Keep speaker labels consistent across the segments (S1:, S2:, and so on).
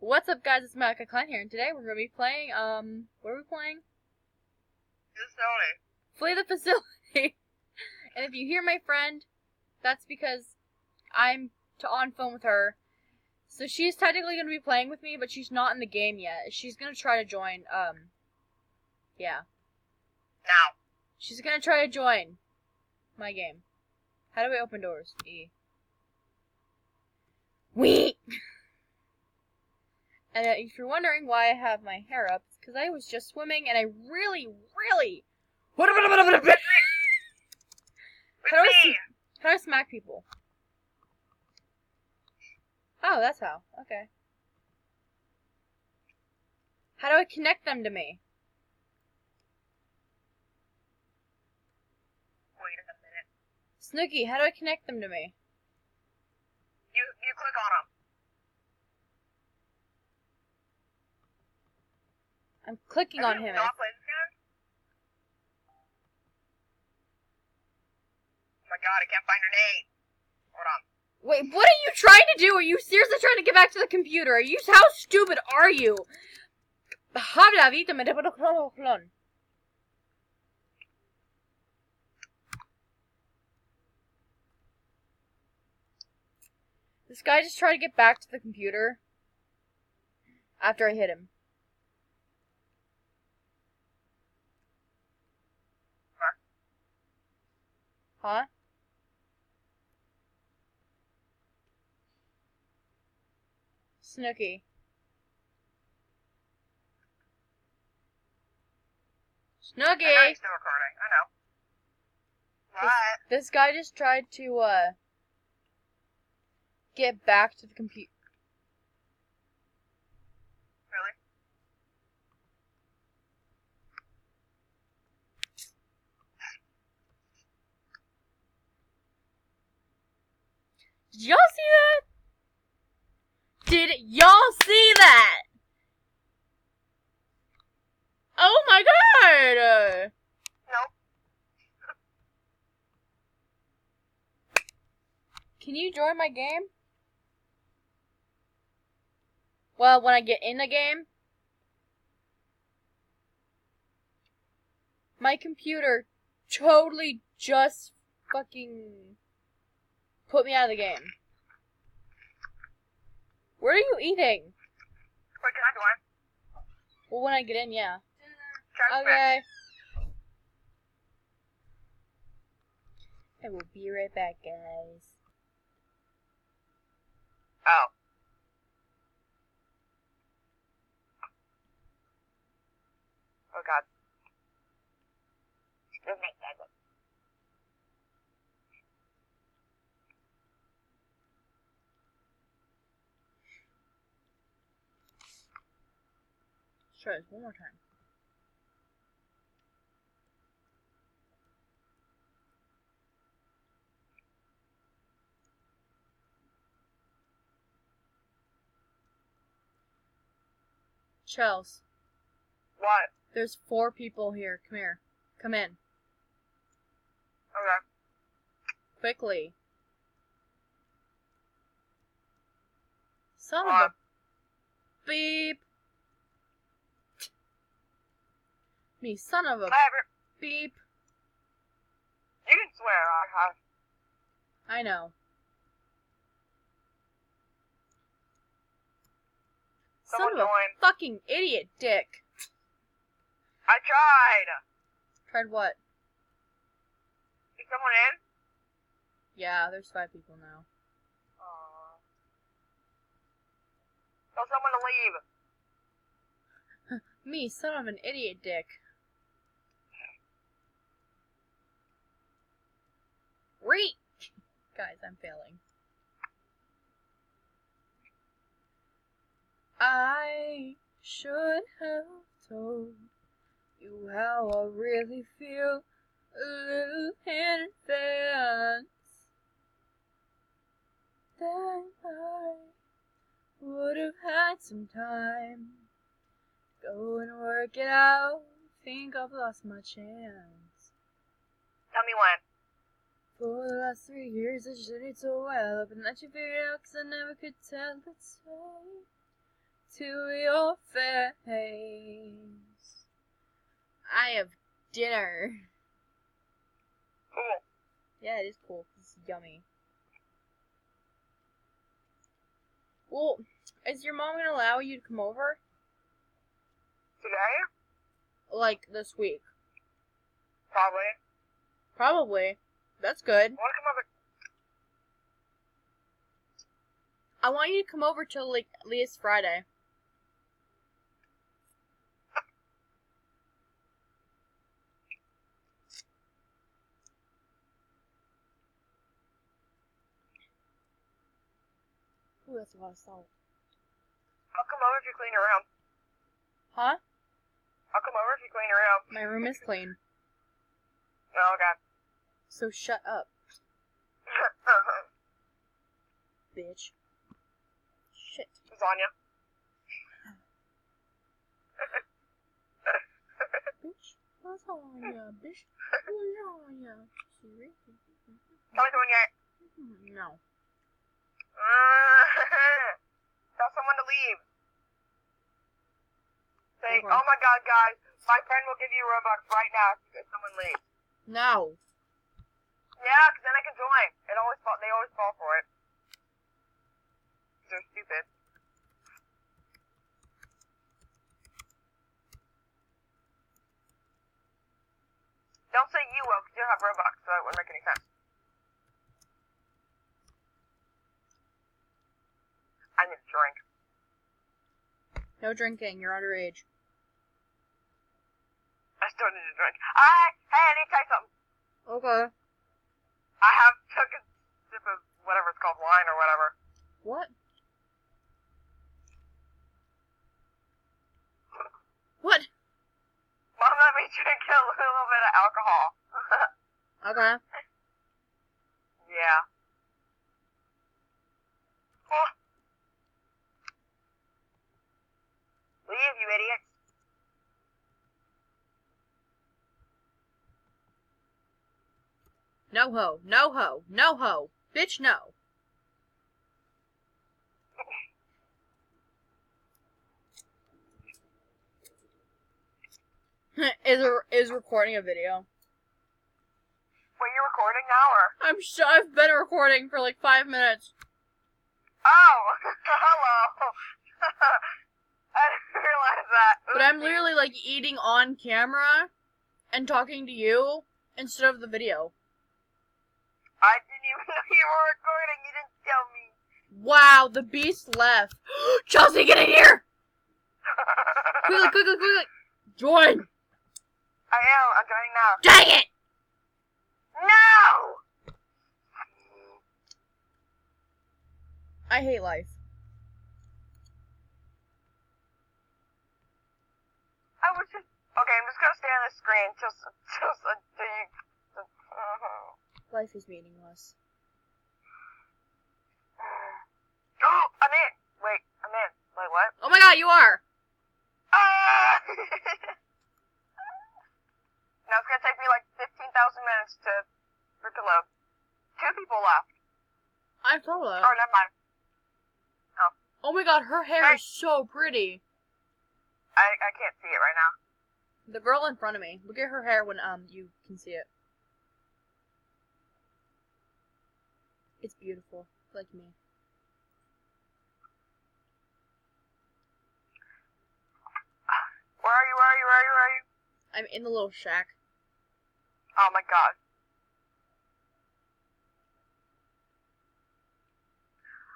S1: What's up, guys? It's Malika Klein here, and today we're going to be playing, what are we playing? Flee the Facility. And if you hear my friend, that's because I'm on phone with her. So she's technically going to be playing with me, but she's not in the game yet. She's going to try to join, yeah.
S2: Now.
S1: She's going to try to join my game. How do I open doors? E. Wee! And if you're wondering why I have my hair up, it's because I was just swimming and I really... How do I smack people? Oh, that's how. Okay. How do I connect them to me?
S2: Wait a minute.
S1: Snooky, how do I connect them to me?
S2: You click on them.
S1: I'm clicking on him.
S2: Not playing this game? Oh my god, I can't find her name. Hold on.
S1: Wait, what are you trying to do? Are you seriously trying to get back to the computer? How stupid are you? This guy just tried to get back to the computer after I hit him. Huh? Snooky. Snooky!
S2: I know you're still recording. I know. What?
S1: This guy just tried to, get back to the computer.
S2: Really?
S1: Did y'all see that? Did y'all see that? Oh my god!
S2: Nope.
S1: Can you join my game? Well, when I get in the game, my computer totally just fucking put me out of the game. What are you eating?
S2: Wait, can I join?
S1: Well, when I get in, yeah.
S2: Try to
S1: Okay. I will be right back, guys.
S2: Oh. Oh god. Doesn't make sense.
S1: Let's try this one more time. Chels,
S2: What?
S1: there's 4 people here. Come here. Come in.
S2: Okay.
S1: Quickly. Son of
S2: What?
S1: a beep. Me, son of a
S2: Whatever.
S1: beep.
S2: You can swear,
S1: I know.
S2: Someone
S1: Son of a
S2: join.
S1: fucking idiot dick.
S2: I tried.
S1: Tried what?
S2: Is someone in?
S1: Yeah, there's 5 people now.
S2: Tell someone to leave.
S1: Me, son of an idiot dick. Reek! Guys, I'm failing. I should have told you how I really feel. A little in advance. Then I would have had some time. Go and work it out. Think I've lost my chance.
S2: Tell me when.
S1: For the last 3 years, I just did it so well. But that you figured out, 'cause I never could tell. Let's say to your face. I have dinner.
S2: Cool.
S1: Yeah, it is cool. It's yummy. Well, is your mom gonna allow you to come over?
S2: Today?
S1: Like, this week?
S2: Probably.
S1: Probably. That's good.
S2: I want to come over.
S1: I want you to come over till, like, at least Friday. Ooh, that's a lot of salt.
S2: I'll come over if you clean your room.
S1: Huh?
S2: I'll come over if you clean your room.
S1: My room is clean.
S2: Oh, okay.
S1: So shut up, bitch. Shit.
S2: Lasagna.
S1: Bitch. Lasagna. Bitch. Lasagna.
S2: Tell me when you're...
S1: No.
S2: Tell someone to leave. Say,
S1: Okay.
S2: oh my god, guys, my friend will give you Robux right now if someone leaves.
S1: No.
S2: Yeah, because then I can join. They always fall for it. They're stupid. Don't say you will, because you don't have Robux, so it wouldn't make any sense. I need a drink.
S1: No drinking. You're underage.
S2: I still need a drink. Hey, I need to tell you something.
S1: Okay.
S2: I have took a sip of whatever it's called, wine or whatever.
S1: What? What?
S2: Mom let me drink a little bit of alcohol.
S1: Okay.
S2: Yeah. Oh. Leave, you idiots.
S1: No ho. No ho. No ho. Bitch, no. is recording a video.
S2: Wait, you're recording now, or?
S1: I've been recording for like 5 minutes.
S2: Oh, hello. I didn't realize that.
S1: But I'm literally like eating on camera and talking to you instead of the video.
S2: I didn't even know you were recording. You didn't tell me.
S1: Wow, the beast left. Chelsea, get in here! Quickly. Join.
S2: I am. I'm joining now.
S1: Dang it!
S2: No!
S1: I hate life.
S2: I was just... Okay, I'm just gonna stay on the screen just until you...
S1: Life is meaningless.
S2: Oh, I'm in! Wait, I'm in. Wait, what?
S1: Oh my god, you are!
S2: Ah! Now it's gonna take me like 15,000 minutes to load. 2 people left.
S1: I saw that.
S2: Oh, never mind.
S1: Oh my god, her hair is so pretty.
S2: I can't see it right now.
S1: The girl in front of me. Look at her hair when you can see it. It's beautiful, like me.
S2: Where are you?
S1: I'm in the little shack.
S2: Oh my god.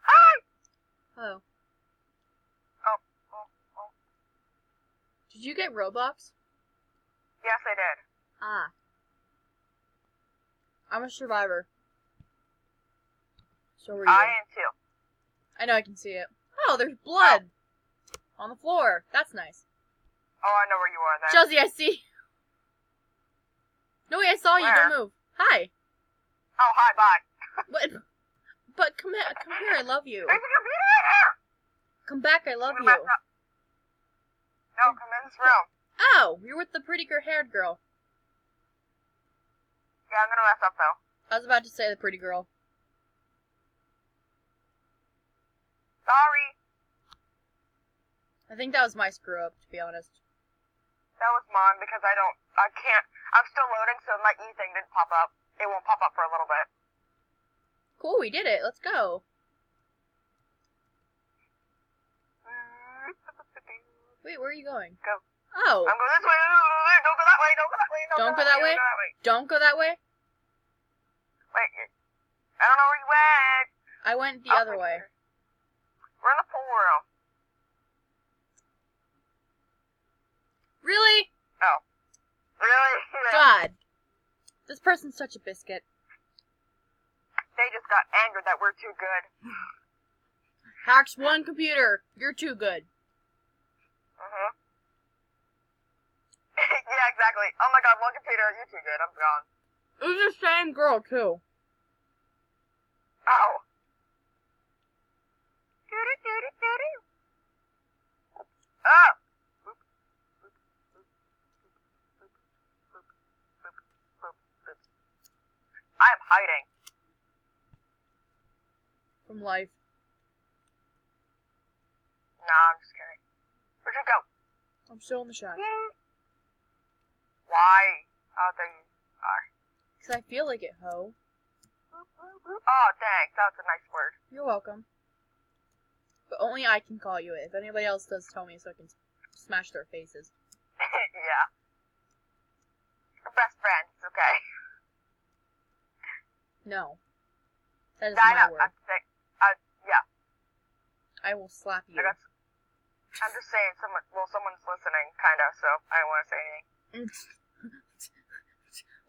S2: Hi!
S1: Oh.
S2: Oh.
S1: Did you get Robux?
S2: Yes, I did.
S1: Ah. I'm a survivor. So are you.
S2: I am too.
S1: I know I can see it. Oh, there's blood on the floor. That's nice.
S2: Oh, I know where you are then.
S1: Chelsea, I see. No, wait, I saw you.
S2: Where?
S1: Don't move. Hi.
S2: Oh, hi, bye.
S1: But come here. I love you.
S2: There's a computer in here!
S1: Come back. I love
S2: We
S1: you.
S2: messed up. No, come in this room.
S1: Oh, you're with the pretty haired girl.
S2: Yeah, I'm gonna mess up though.
S1: I was about to say the pretty girl.
S2: Sorry.
S1: I think that was my screw up, to be honest.
S2: That was mine because I can't, I'm still loading, so my E thing didn't pop up. It won't pop up for a little bit.
S1: Cool, we did it. Let's go. Wait, where are you going?
S2: Go.
S1: Oh.
S2: I'm going this way. Don't go that way. Don't go that way.
S1: Don't go that way? Don't go that way?
S2: Wait. I don't know where you went.
S1: I went the other way.
S2: We're in the pool room.
S1: Really?
S2: Oh. Really?
S1: God. This person's such a biscuit.
S2: They just got angered that we're too good.
S1: Hacks one computer. You're too good.
S2: Uh-huh. Yeah, exactly. Oh my god, one computer, you're too good, I'm gone.
S1: It was the same girl, too.
S2: Oh. Oh! I am hiding.
S1: From life.
S2: Nah, I'm just kidding. Where'd you go?
S1: I'm still in the shack.
S2: Why? Oh, there you are.
S1: Because I feel like it, ho.
S2: Oh, thanks. That's a nice word.
S1: You're welcome. But only I can call you it. If anybody else does, tell me so I can smash their faces.
S2: Yeah. We're best friends, okay?
S1: No. That is
S2: I
S1: my
S2: know,
S1: word.
S2: yeah.
S1: I will slap you.
S2: I'm just saying, someone's listening, kinda, so I don't want to say anything.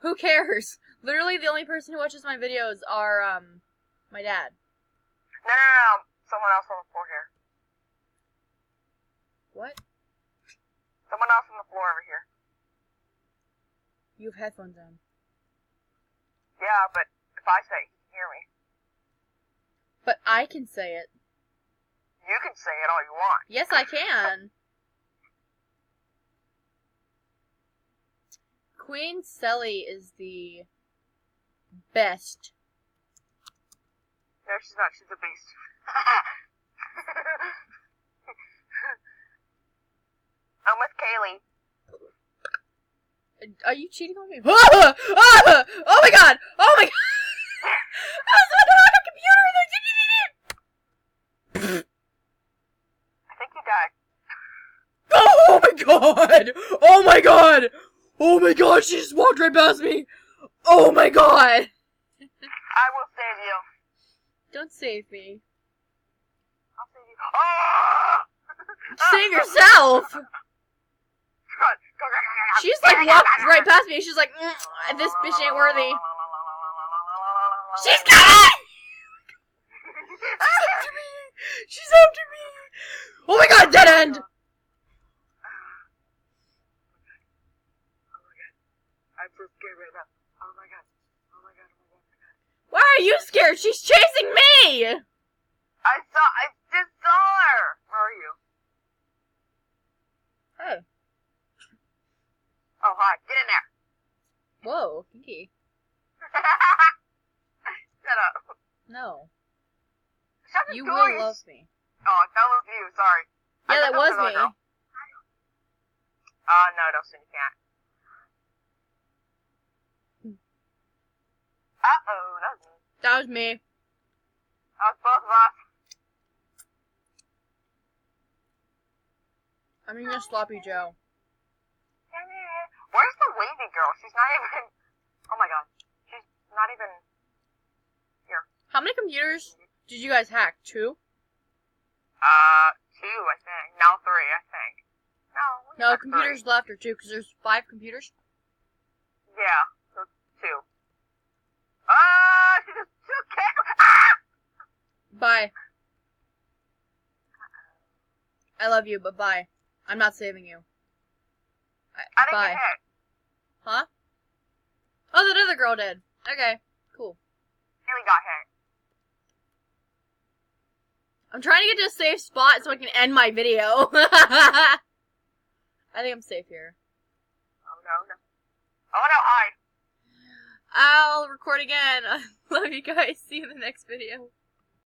S1: Who cares? Literally, the only person who watches my videos are, my dad.
S2: No. Someone else on the floor here.
S1: What?
S2: Someone else on the floor over here.
S1: You have headphones on.
S2: Yeah, but if I say it, you can hear me.
S1: But I can say it.
S2: You can say it all you want.
S1: Yes, I can. Queen Selly is the best.
S2: No, she's not. She's a beast. I'm with Kaylee.
S1: Are you cheating on me? Oh my god! Oh my god! I was about to hack a computer and
S2: I think you died.
S1: oh my god! Oh my god! Oh my god! She just walked right past me! Oh my god!
S2: I will save you.
S1: Don't save me.
S2: I'll save you. Oh!
S1: Save yourself!
S2: Run. Go.
S1: She's like walked right past me. She's like, this bitch ain't worthy. She's coming! She's after me! She's after me! Oh my god, dead end!
S2: I'm so scared right now. Oh my god.
S1: Why are you scared? She's chasing me!
S2: I just saw her. Where are you?
S1: Oh.
S2: Oh, hi. Get in there.
S1: Whoa, kinky.
S2: Shut up.
S1: No.
S2: Shut the
S1: You
S2: door,
S1: will love me.
S2: Oh, that was you. Sorry.
S1: Yeah, that was me.
S2: No, Dustin, you can't. Uh-oh, that was me.
S1: That was me.
S2: That was both of us.
S1: I'm being a sloppy Joe.
S2: Where's the wavy girl? She's not even... Oh my god. She's not even... here.
S1: How many computers did you guys hack? 2?
S2: 2, I think. Now 3, I think.
S1: No, computers left are 2, because there's 5 computers.
S2: Yeah, so 2. Ah, she just took it! Ah!
S1: Bye. I love you, but bye. I'm not saving you.
S2: I didn't
S1: Bye.
S2: get hit.
S1: Huh? Oh, that other girl did. Okay, cool.
S2: Haley got hit.
S1: I'm trying to get to a safe spot so I can end my video. I think I'm safe here.
S2: Oh no. Oh no, hi.
S1: I'll record again. I love you guys. See you in the next video.